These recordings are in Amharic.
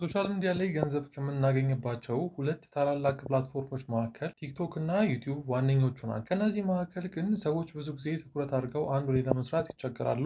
ሶሻል ሚዲያ ላይ ገንዘብ ከምናገኝባቸው ሁለት ታላላቅ ፕላትፎርሞች መካከል ቲክቶክ እና ዩቲዩብ ዋነኞቹ ናቸው። ከእነዚህ መካከል ግን ሰዎች ብዙ ጊዜ ትኩረት አድርገው አንዱ ላይ ለመስራት ይቸገራሉ።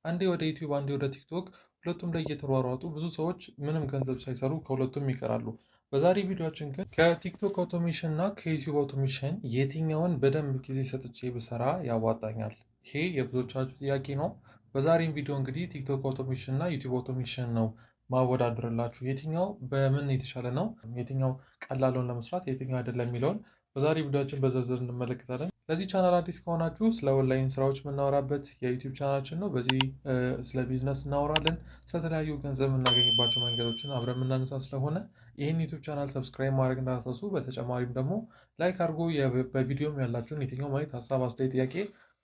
አንዴ ወደ ዩቲዩብ፣ አንዴ ወደ ቲክቶክ፣ ሁለቱም ላይ እየተሯሯጡ ብዙ ሰዎች ምንም ገንዘብ ሳይሰሩ ከሁለቱም ይቀራሉ። በዛሬ ቪዲዮችን ግን ከቲክቶክ አውቶሜሽን እና ከዩቲዩብ አውቶሜሽን የትኛውን በደንብ ጊዜ ሰጥቼ ብሰራ ያዋጣኛል? ይሄ የብዙዎቻችሁ ጥያቄ ነው። በዛሬም ቪዲዮ እንግዲህ ቲክቶክ አውቶሜሽን እና ዩቲዩብ አውቶሜሽን ነው ማወዳደርላችሁ። የትኛው በምን የተሻለ ነው፣ የትኛው ቀላሉን ለመስራት የትኛው አይደለም የሚለውን በዛሬ ቪዲዮችን በዝርዝር እንመለከታለን። ለዚህ ቻናል አዲስ ከሆናችሁ ስለ ኦንላይን ስራዎች የምናወራበት የዩቲዩብ ቻናላችን ነው። በዚህ ስለ ቢዝነስ እናወራለን። ስለተለያዩ ገንዘብ የምናገኝባቸው መንገዶችን አብረን የምናነሳ ስለሆነ ይህን ዩቲዩብ ቻናል ሰብስክራይብ ማድረግ እንዳትረሱ። በተጨማሪም ደግሞ ላይክ አድርጎ በቪዲዮም ያላችሁን የትኛው ማለት ሀሳብ፣ አስተያየት፣ ጥያቄ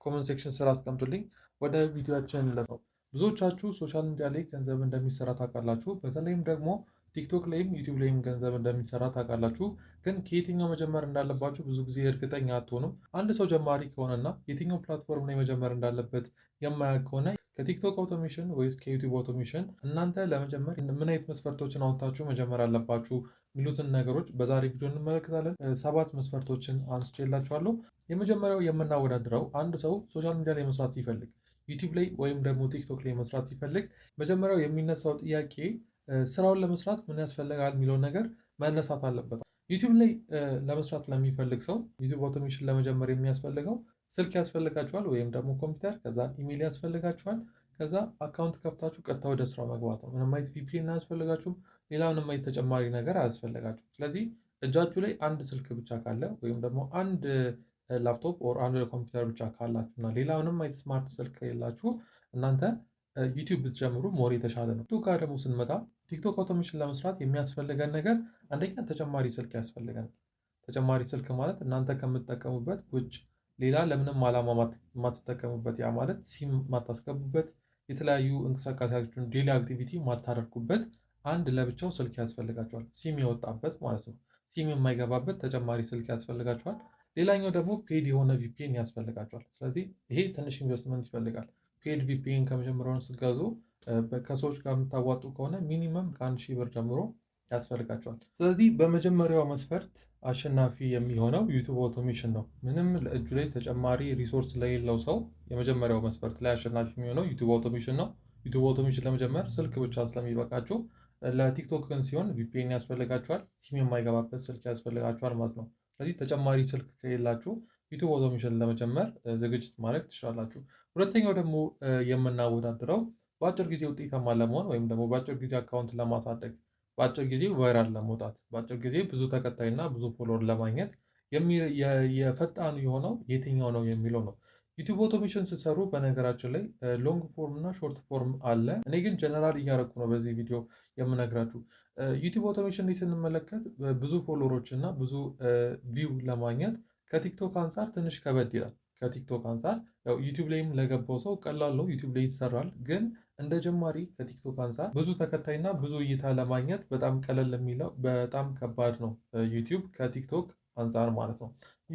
ኮመንት ሴክሽን ስር አስቀምጡልኝ። ወደ ቪዲዮችን እንለፈው። ብዙዎቻችሁ ሶሻል ሚዲያ ላይ ገንዘብ እንደሚሰራ ታውቃላችሁ። በተለይም ደግሞ ቲክቶክ ላይም ዩቲዩብ ላይም ገንዘብ እንደሚሰራ ታውቃላችሁ። ግን ከየትኛው መጀመር እንዳለባችሁ ብዙ ጊዜ እርግጠኛ አትሆኑም። አንድ ሰው ጀማሪ ከሆነና የትኛው ፕላትፎርም ላይ መጀመር እንዳለበት የማያውቅ ከሆነ ከቲክቶክ አውቶሜሽን ወይስ ከዩቲዩብ አውቶሜሽን እናንተ ለመጀመር ምን አይነት መስፈርቶችን አውጥታችሁ መጀመር አለባችሁ የሚሉትን ነገሮች በዛሬ ቪዲዮ እንመለከታለን። 7 መስፈርቶችን አንስቼላችኋለሁ። የመጀመሪያው የምናወዳድረው አንድ ሰው ሶሻል ሚዲያ ላይ መስራት ሲፈልግ ዩቲዩብ ላይ ወይም ደግሞ ቲክቶክ ላይ መስራት ሲፈልግ መጀመሪያው የሚነሳው ጥያቄ ስራውን ለመስራት ምን ያስፈልጋል የሚለውን ነገር መነሳት አለበት። ዩቲዩብ ላይ ለመስራት ለሚፈልግ ሰው ዩቲዩብ አውቶሜሽን ለመጀመር የሚያስፈልገው ስልክ ያስፈልጋችኋል፣ ወይም ደግሞ ኮምፒውተር፣ ከዛ ኢሜይል ያስፈልጋችኋል፣ ከዛ አካውንት ከፍታችሁ ቀጥታ ወደ ስራው መግባት ነው። ምንም አይነት ቪፒኤን አያስፈልጋችሁም። ሌላ ምንም አይነት ተጨማሪ ነገር አያስፈልጋችሁም። ስለዚህ እጃችሁ ላይ አንድ ስልክ ብቻ ካለ ወይም ደግሞ አንድ ላፕቶፕ ኦር አንድ ኮምፒውተር ብቻ ካላችሁ እና ሌላ ምንም አይነት ስማርት ስልክ ከሌላችሁ እናንተ ዩቲዩብ ብትጀምሩ ሞር የተሻለ ነው። ቲክቶክ ጋር ደግሞ ስንመጣ ቲክቶክ አውቶሜሽን ለመስራት የሚያስፈልገን ነገር አንደኛ ተጨማሪ ስልክ ያስፈልገናል። ተጨማሪ ስልክ ማለት እናንተ ከምትጠቀሙበት ውጭ ሌላ ለምንም ዓላማ የማትጠቀሙበት፣ ያ ማለት ሲም የማታስገቡበት፣ የተለያዩ እንቅስቃሴያችሁን ዴሊ አክቲቪቲ የማታደርጉበት አንድ ለብቻው ስልክ ያስፈልጋቸዋል። ሲም የወጣበት ማለት ነው። ሲም የማይገባበት ተጨማሪ ስልክ ያስፈልጋቸዋል። ሌላኛው ደግሞ ፔድ የሆነ ቪፒኤን ያስፈልጋቸዋል። ስለዚህ ይሄ ትንሽ ኢንቨስትመንት ይፈልጋል። ፔድ ቪፒኤን ከመጀመሪያውን ስትገዙ ከሰዎች ጋር የምታዋጡ ከሆነ ሚኒመም ከ1000 ብር ጀምሮ ያስፈልጋቸዋል። ስለዚህ በመጀመሪያው መስፈርት አሸናፊ የሚሆነው ዩቲዩብ አውቶሜሽን ነው። ምንም ለእጁ ላይ ተጨማሪ ሪሶርስ ለሌለው ሰው የመጀመሪያው መስፈርት ላይ አሸናፊ የሚሆነው ዩቲዩብ አውቶሜሽን ነው። ዩቲዩብ አውቶሜሽን ለመጀመር ስልክ ብቻ ስለሚበቃችሁ፣ ለቲክቶክ ግን ሲሆን ቪፒኤን ያስፈልጋችኋል፣ ሲም የማይገባበት ስልክ ያስፈልጋችኋል ማለት ነው። ስለዚህ ተጨማሪ ስልክ ከሌላችሁ ዩቲዩብ አውቶሜሽን ለመጀመር ዝግጅት ማድረግ ትችላላችሁ። ሁለተኛው ደግሞ የምናወዳድረው በአጭር ጊዜ ውጤታማ ለመሆን ወይም ደግሞ በአጭር ጊዜ አካውንት ለማሳደግ፣ በአጭር ጊዜ ቫይራል ለመውጣት፣ በአጭር ጊዜ ብዙ ተከታይ እና ብዙ ፎሎወር ለማግኘት የፈጣኑ የሆነው የትኛው ነው የሚለው ነው። ዩቲዩብ አውቶሜሽን ስትሰሩ በነገራችን ላይ ሎንግ ፎርም እና ሾርት ፎርም አለ። እኔ ግን ጀነራል እያደረኩ ነው በዚህ ቪዲዮ የምነግራችሁ። ዩቲዩብ አውቶሜሽን ላይ ስንመለከት ብዙ ፎሎወሮች እና ብዙ ቪው ለማግኘት ከቲክቶክ አንጻር ትንሽ ከበድ ይላል። ከቲክቶክ አንጻር ያው ዩቲዩብ ላይም ለገባው ሰው ቀላል ነው፣ ዩቲዩብ ላይ ይሰራል። ግን እንደ ጀማሪ ከቲክቶክ አንጻር ብዙ ተከታይና ብዙ እይታ ለማግኘት በጣም ቀለል የሚለው በጣም ከባድ ነው ዩቲዩብ ከቲክቶክ አንጻር ማለት ነው።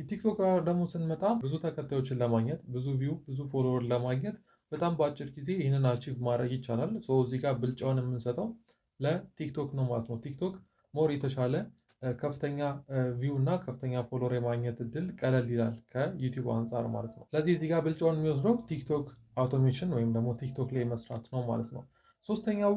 ቲክቶክ ደግሞ ስንመጣ ብዙ ተከታዮችን ለማግኘት ብዙ ቪው ብዙ ፎሎወር ለማግኘት በጣም በአጭር ጊዜ ይህንን አቺቭ ማድረግ ይቻላል። እዚህ ጋር ብልጫውን የምንሰጠው ለቲክቶክ ነው ማለት ነው። ቲክቶክ ሞር የተሻለ ከፍተኛ ቪው እና ከፍተኛ ፎሎወር የማግኘት እድል ቀለል ይላል ከዩቲዩብ አንጻር ማለት ነው። ስለዚህ እዚህ ጋር ብልጫውን የሚወስደው ቲክቶክ አውቶሜሽን ወይም ደግሞ ቲክቶክ ላይ መስራት ነው ማለት ነው። ሶስተኛው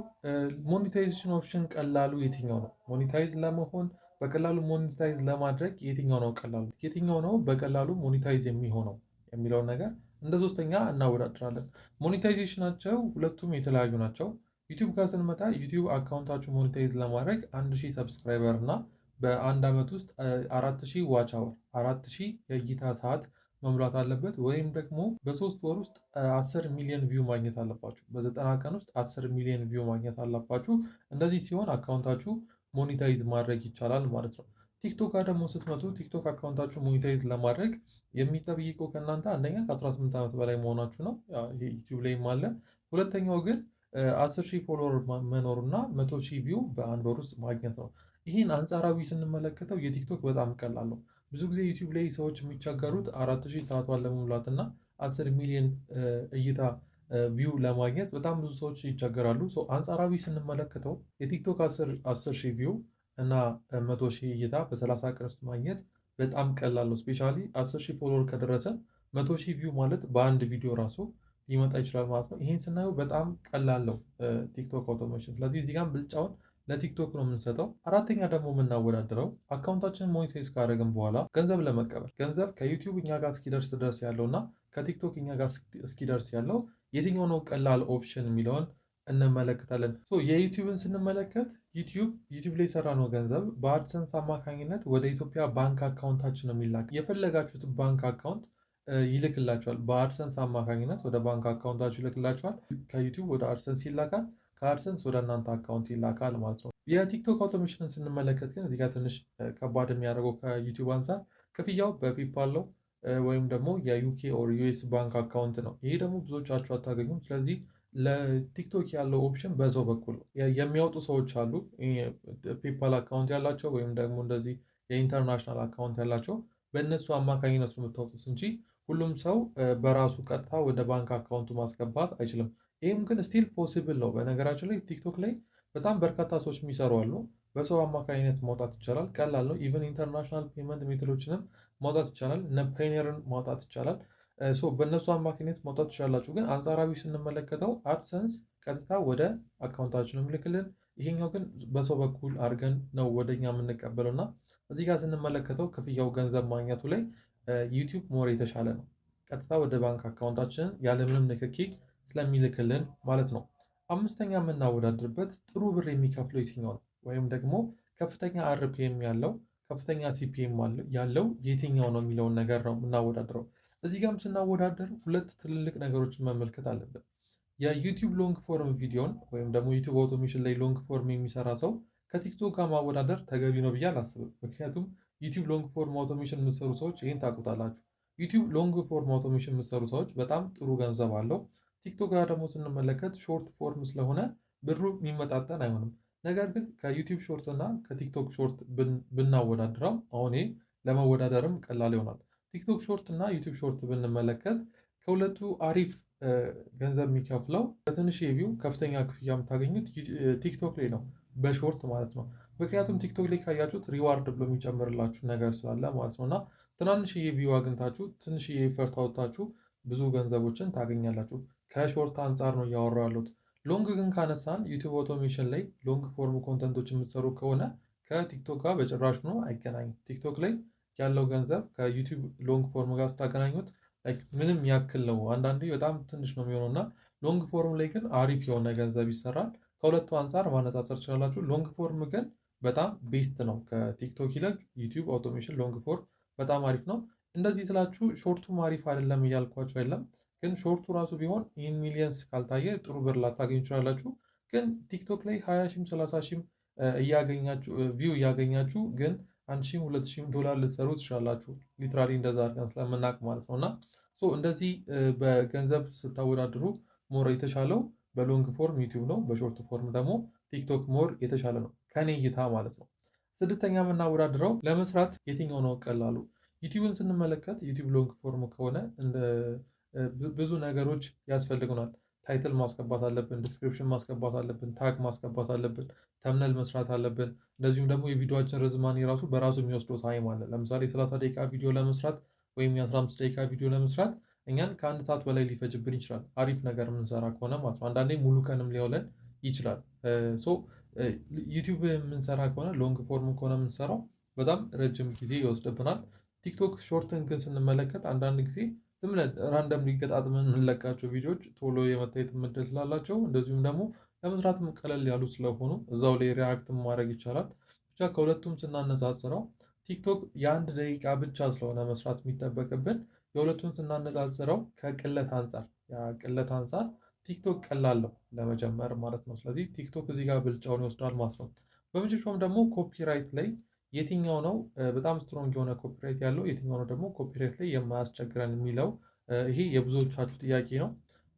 ሞኔታይዜሽን ኦፕሽን ቀላሉ የትኛው ነው? ሞኔታይዝ ለመሆን በቀላሉ ሞኔታይዝ ለማድረግ የትኛው ነው ቀላሉ፣ የትኛው ነው በቀላሉ ሞኔታይዝ የሚሆነው የሚለውን ነገር እንደ ሶስተኛ እናወዳድራለን። ሞኔታይዜሽናቸው ሁለቱም የተለያዩ ናቸው። ዩቲዩብ ጋር ስንመጣ ዩቲዩብ አካውንታችሁ ሞኔታይዝ ለማድረግ 1000 ሰብስክራይበር እና በአንድ ዓመት ውስጥ 4000 ዋች አወር 4000 የእይታ ሰዓት መሙላት አለበት። ወይም ደግሞ በ3 ወር ውስጥ 10 ሚሊዮን ቪው ማግኘት አለባችሁ። በ90 ቀን ውስጥ 10 ሚሊዮን ቪው ማግኘት አለባችሁ። እንደዚህ ሲሆን አካውንታችሁ ሞኔታይዝ ማድረግ ይቻላል ማለት ነው። ቲክቶክ ጋር ደግሞ ስትመጡ ቲክቶክ አካውንታችሁ ሞኔታይዝ ለማድረግ የሚጠይቀው ከእናንተ አንደኛ ከ18 ዓመት በላይ መሆናችሁ ነው። ዩቲዩብ ላይም አለ። ሁለተኛው ግን 10,000 ፎሎወር መኖር እና 100,000 ቪው በአንድ ወር ውስጥ ማግኘት ነው። ይህን አንጻራዊ ስንመለከተው የቲክቶክ በጣም ቀላል ነው። ብዙ ጊዜ ዩቲዩብ ላይ ሰዎች የሚቸገሩት 4,000 ሰዓቷን ለመሙላት እና 10 ሚሊዮን እይታ ቪው ለማግኘት በጣም ብዙ ሰዎች ይቸገራሉ። አንጻራዊ ስንመለከተው የቲክቶክ 10 ሺህ ቪው እና 100 ሺህ እይታ በ30 ቀን ውስጥ ማግኘት በጣም ቀላል ነው። ስፔሻሊ 10 ሺህ ፎሎወር ከደረሰ 100 ሺህ ቪው ማለት በአንድ ቪዲዮ ራሱ ሊመጣ ይችላል ማለት ነው። ይህን ስናየው በጣም ቀላል ነው ቲክቶክ አውቶሜሽን። ስለዚህ እዚህ ጋር ብልጫውን ለቲክቶክ ነው የምንሰጠው። አራተኛ ደግሞ የምናወዳድረው አካውንታችንን ሞኔታይዝ ካደረግን በኋላ ገንዘብ ለመቀበል ገንዘብ ከዩቲዩብ እኛ ጋር እስኪደርስ ድረስ ያለው እና ከቲክቶክ እኛ ጋር እስኪደርስ ያለው የትኛው ነው ቀላል ኦፕሽን የሚለውን እንመለከታለን። የዩቲዩብን ስንመለከት ዩቲዩብ ላይ የሰራነው ገንዘብ በአድሰንስ አማካኝነት ወደ ኢትዮጵያ ባንክ አካውንታችን ነው የሚላክ። የፈለጋችሁት ባንክ አካውንት ይልክላቸዋል። በአድሰንስ አማካኝነት ወደ ባንክ አካውንታችሁ ይልክላቸዋል። ከዩቲዩብ ወደ አድሰንስ ይላካል። ከአድሰንስ ወደ እናንተ አካውንት ይላካል ማለት ነው። የቲክቶክ አውቶሜሽንን ስንመለከት ግን እዚጋ ትንሽ ከባድ የሚያደርገው ከዩቲዩብ አንጻር ክፍያው በፔፓል ነው ወይም ደግሞ የዩኬ ኦር ዩኤስ ባንክ አካውንት ነው። ይሄ ደግሞ ብዙዎቻችሁ አታገኙም። ስለዚህ ለቲክቶክ ያለው ኦፕሽን በዛው በኩል የሚያወጡ ሰዎች አሉ፣ ፔፓል አካውንት ያላቸው ወይም ደግሞ እንደዚህ የኢንተርናሽናል አካውንት ያላቸው በእነሱ አማካኝነት ነው የምታወጡት እንጂ ሁሉም ሰው በራሱ ቀጥታ ወደ ባንክ አካውንቱ ማስገባት አይችልም። ይህም ግን ስቲል ፖሲብል ነው። በነገራችን ላይ ቲክቶክ ላይ በጣም በርካታ ሰዎች የሚሰሩ አሉ። በሰው አማካኝነት ማውጣት ይቻላል። ቀላል ነው። ኢቨን ኢንተርናሽናል ፔመንት ሜቶዶችንም ማውጣት ይቻላል። እነ ፓዮኒርን ማውጣት ይቻላል። በእነሱ አማካኝነት ማውጣት ትችላላችሁ። ግን አንጻራዊ ስንመለከተው አድሰንስ ቀጥታ ወደ አካውንታችን የሚልክልን፣ ይሄኛው ግን በሰው በኩል አድርገን ነው ወደኛ የምንቀበለው እና እዚህ ጋር ስንመለከተው ክፍያው ገንዘብ ማግኘቱ ላይ ዩቲዩብ ሞር የተሻለ ነው። ቀጥታ ወደ ባንክ አካውንታችን ያለምንም ንክኪ ስለሚልክልን ማለት ነው። አምስተኛ የምናወዳድርበት ጥሩ ብር የሚከፍለው የትኛው ነው ወይም ደግሞ ከፍተኛ አርፒኤም ያለው ከፍተኛ ሲፒኤም ያለው የትኛው ነው የሚለውን ነገር ነው የምናወዳድረው። እዚህ ጋርም ስናወዳደር ሁለት ትልልቅ ነገሮችን መመልከት አለብን። የዩቲዩብ ሎንግ ፎርም ቪዲዮን ወይም ደግሞ ዩቲዩብ አውቶሜሽን ላይ ሎንግ ፎርም የሚሰራ ሰው ከቲክቶክ ጋር ማወዳደር ተገቢ ነው ብዬ አላስብም። ምክንያቱም ዩቲዩብ ሎንግ ፎርም አውቶሜሽን የምትሰሩ ሰዎች ይህን ታውቁታላችሁ። ዩቲዩብ ሎንግ ፎርም አውቶሜሽን የምትሰሩ ሰዎች በጣም ጥሩ ገንዘብ አለው። ቲክቶክ ጋር ደግሞ ስንመለከት ሾርት ፎርም ስለሆነ ብሩ የሚመጣጠን አይሆንም። ነገር ግን ከዩቲዩብ ሾርት እና ከቲክቶክ ሾርት ብናወዳድረው አሁን ለመወዳደርም ቀላል ይሆናል። ቲክቶክ ሾርት እና ዩቲዩብ ሾርት ብንመለከት ከሁለቱ አሪፍ ገንዘብ የሚከፍለው በትንሽ ቪው ከፍተኛ ክፍያ የምታገኙት ቲክቶክ ላይ ነው፣ በሾርት ማለት ነው። ምክንያቱም ቲክቶክ ላይ ካያችሁት ሪዋርድ ብሎ የሚጨምርላችሁ ነገር ስላለ ማለት ነው እና ትናንሽዬ ቪው አግኝታችሁ ትንሽዬ ኤፈርት አውጥታችሁ ብዙ ገንዘቦችን ታገኛላችሁ። ከሾርት አንጻር ነው እያወራሁ ያለሁት። ሎንግ ግን ካነሳን ዩቲዩብ አውቶሜሽን ላይ ሎንግ ፎርም ኮንተንቶች የምትሰሩ ከሆነ ከቲክቶክ ጋር በጭራሽ ነው አይገናኝም። ቲክቶክ ላይ ያለው ገንዘብ ከዩቲዩብ ሎንግ ፎርም ጋር ስታገናኙት ምንም ያክል ነው። አንዳንዴ በጣም ትንሽ ነው የሚሆነው እና ሎንግ ፎርም ላይ ግን አሪፍ የሆነ ገንዘብ ይሰራል። ከሁለቱ አንጻር ማነጻጸር ትችላላችሁ። ሎንግ ፎርም ግን በጣም ቤስት ነው። ከቲክቶክ ይልቅ ዩቲዩብ አውቶሜሽን ሎንግ ፎርም በጣም አሪፍ ነው። እንደዚህ ስላችሁ ሾርቱም አሪፍ አይደለም እያልኳቸው የለም። ግን ሾርቱ ራሱ ቢሆን ይህን ሚሊየንስ ካልታየ ጥሩ ብር ላታገኙ ይችላላችሁ። ግን ቲክቶክ ላይ 20 ሺህም 30 ሺህም እያገኛችሁ ቪው እያገኛችሁ ግን 1 ሺህም 2 ሺህም ዶላር ልትሰሩ ትችላላችሁ። ሊትራሊ እንደዛ አድርገን ስለምናውቅ ማለት ነው እና እንደዚህ በገንዘብ ስታወዳድሩ ሞር የተሻለው በሎንግ ፎርም ዩቲዩብ ነው። በሾርት ፎርም ደግሞ ቲክቶክ ሞር የተሻለ ነው ከኔ እይታ ማለት ነው። ስድስተኛ የምናወዳድረው ለመስራት የትኛው ነው ቀላሉ? ዩቲዩብን ስንመለከት ዩቲዩብ ሎንግ ፎርም ከሆነ ብዙ ነገሮች ያስፈልጉናል። ታይትል ማስገባት አለብን፣ ዲስክሪፕሽን ማስገባት አለብን፣ ታግ ማስገባት አለብን፣ ተምነል መስራት አለብን። እንደዚሁም ደግሞ የቪዲዮችን ርዝማኔ ራሱ በራሱ የሚወስደው ታይም አለ። ለምሳሌ 30 ደቂቃ ቪዲዮ ለመስራት ወይም የ15 ደቂቃ ቪዲዮ ለመስራት እኛን ከአንድ ሰዓት በላይ ሊፈጅብን ይችላል። አሪፍ ነገር የምንሰራ ከሆነ ማለት ነው። አንዳንዴ ሙሉ ቀንም ሊውለን ይችላል። ዩቲዩብ የምንሰራ ከሆነ ሎንግ ፎርም ከሆነ የምንሰራው በጣም ረጅም ጊዜ ይወስድብናል። ቲክቶክ ሾርትን ግን ስንመለከት አንዳንድ ጊዜ ዝም ብለን ራንደም ሊገጣጥመን የምንለቃቸው ቪዲዮዎች ቶሎ የመታየት እድል ስላላቸው እንደዚሁም ደግሞ ለመስራትም ቀለል ያሉ ስለሆኑ እዛው ላይ ሪያክት ማድረግ ይቻላል። ብቻ ከሁለቱም ስናነጻጽረው ቲክቶክ የአንድ ደቂቃ ብቻ ስለሆነ መስራት የሚጠበቅብን የሁለቱን ስናነጻጽረው ከቅለት አንጻር ቲክቶክ ቀላል ነው ለመጀመር ማለት ነው። ስለዚህ ቲክቶክ እዚህ ጋር ብልጫውን ይወስዳል ማለት ነው። በመጨረሻም ደግሞ ኮፒራይት ላይ የትኛው ነው በጣም ስትሮንግ የሆነ ኮፒራይት ያለው፣ የትኛው ነው ደግሞ ኮፒራይት ላይ የማያስቸግረን የሚለው ይሄ የብዙዎቻችሁ ጥያቄ ነው።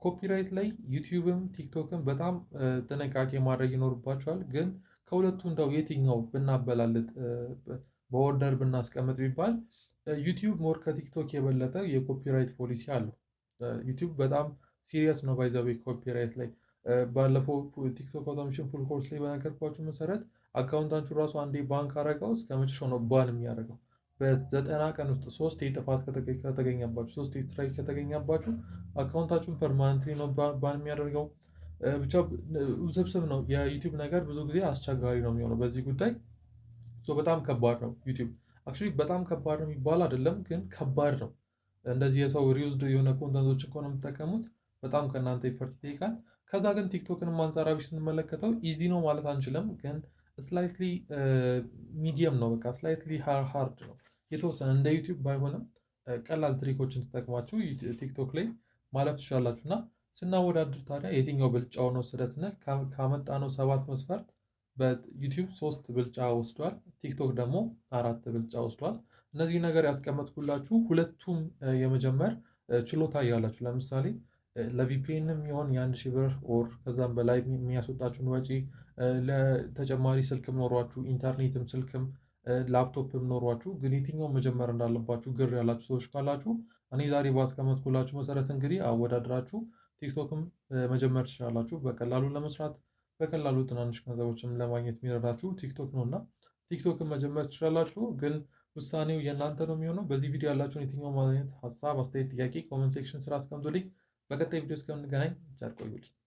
ኮፒራይት ላይ ዩቲዩብም ቲክቶክም በጣም ጥንቃቄ ማድረግ ይኖርባቸዋል። ግን ከሁለቱ እንደው የትኛው ብናበላልጥ በኦርደር ብናስቀምጥ ቢባል ዩቲዩብ ሞር ከቲክቶክ የበለጠ የኮፒራይት ፖሊሲ አለው። ዩቲዩብ በጣም ሲሪየስ ነው ባይ ዘ ዌይ ኮፒራይት ላይ ባለፈው ቲክቶክ አውቶሜሽን ፉል ኮርስ ላይ በነገርኳችሁ መሰረት አካውንታችሁ ራሱ አንዴ ባንክ አረገው እስከ መጨረሻው ነው ባን የሚያደርገው። በ90 ቀን ውስጥ ሶስት ጥፋት ከተገኘባችሁ፣ ሶስት ስትራይክ ከተገኘባችሁ አካውንታችሁን ፐርማነንትሊ ነው ባን የሚያደርገው። ብቻ ውስብስብ ነው የዩቲዩብ ነገር፣ ብዙ ጊዜ አስቸጋሪ ነው የሚሆነው በዚህ ጉዳይ። በጣም ከባድ ነው ዩቲዩብ። አክቹዋሊ በጣም ከባድ ነው የሚባል አይደለም፣ ግን ከባድ ነው። እንደዚህ የሰው ሪዩዝድ የሆነ ኮንተንቶችን ከሆነ የምትጠቀሙት በጣም ከእናንተ ኢፈርት ይጠይቃል። ከዛ ግን ቲክቶክንም አንጻራዊ ስንመለከተው ኢዚ ነው ማለት አንችልም፣ ግን ስላይትሊ ሚዲየም ነው። በቃ ስላይትሊ ሃርድ ነው የተወሰነ፣ እንደ ዩቲዩብ ባይሆንም ቀላል ትሪኮችን ተጠቅማችሁ ቲክቶክ ላይ ማለፍ ትችላላችሁ። እና ስናወዳድር ታዲያ የትኛው ብልጫው ነው ስለ ስንል ካመጣነው 7 መስፈርት በዩቲዩብ 3 ብልጫ ወስዷል፣ ቲክቶክ ደግሞ 4 ብልጫ ወስዷል። እነዚህ ነገር ያስቀመጥኩላችሁ ሁለቱም የመጀመር ችሎታ እያላችሁ ለምሳሌ ለቪፒኤንም የሚሆን የ1000 ብር ኦር ከዛም በላይ የሚያስወጣችሁን ወጪ፣ ለተጨማሪ ስልክም ኖሯችሁ ኢንተርኔትም ስልክም ላፕቶፕም ኖሯችሁ ግን የትኛውን መጀመር እንዳለባችሁ ግር ያላችሁ ሰዎች ካላችሁ እኔ ዛሬ ባስቀመጥኩላችሁ መሰረት እንግዲህ አወዳድራችሁ ቲክቶክም መጀመር ትችላላችሁ። በቀላሉ ለመስራት በቀላሉ ትናንሽ ገንዘቦችም ለማግኘት የሚረዳችሁ ቲክቶክ ነው እና ቲክቶክን መጀመር ትችላላችሁ። ግን ውሳኔው የእናንተ ነው የሚሆነው። በዚህ ቪዲዮ ያላችሁን የትኛው ማግኘት ሀሳብ፣ አስተያየት፣ ጥያቄ ኮመንት ሴክሽን ስራ አስቀምጡልኝ። በቀጣይ ቪዲዮ እስከምንገናኝ ቸር ቆዩልኝ።